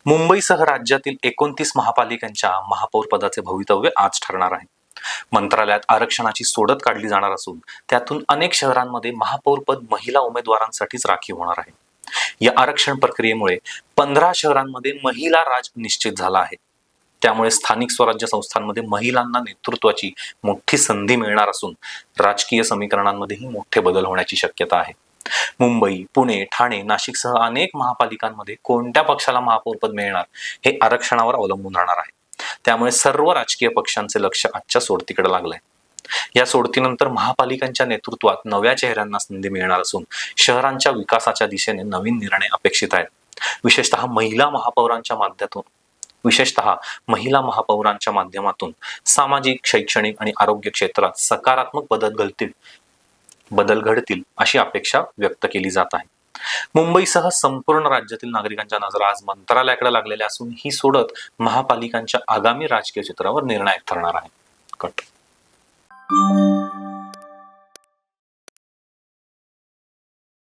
मुंबईसह राज्यातील 29 महापालिकांच्या महापौर पदाचे भवितव्य आज ठरणार आहे. मंत्रालयात आरक्षणाची सोडत काढली जाणार असून त्यातून अनेक शहरांमध्ये महापौर पद महिला उमेदवारांसाठीच राखीव होणार आहे. या आरक्षण प्रक्रियेमुळे 15 शहरांमध्ये महिला राज निश्चित झाला आहे. त्यामुळे स्थानिक स्वराज्य संस्थांमध्ये महिलांना नेतृत्वाची मोठी संधी मिळणार असून राजकीय समीकरणांमध्येही मोठे बदल होण्याची शक्यता आहे. मुंबई, पुणे, ठाणे, नाशिकसह अनेक महापालिकांमध्ये कोणत्या पक्षाला महापौरपद मिळणार हे आरक्षणावर अवलंबून राहणार आहे. त्यामुळे सर्व राजकीय पक्षांचे लक्ष आजच्या सोडतीकडे लागलंय. या सोडतीनंतर महापालिकांच्या नेतृत्वात नव्या चेहऱ्यांना संधी मिळणार असून शहरांच्या विकासाच्या दिशेने नवीन निर्णय अपेक्षित आहेत. विशेषतः महिला माध्यमातून सामाजिक, शैक्षणिक आणि आरोग्य क्षेत्रात सकारात्मक बदल घडतील अशी अपेक्षा व्यक्त केली जात आहे. मुंबईसह संपूर्ण राज्यातील नागरिकांच्या नजरा आज मंत्रालयाकडे लागलेल्या असून ही सोडत महापालिकांच्या आगामी राजकीय चित्रावर निर्णायक ठरणार आहे.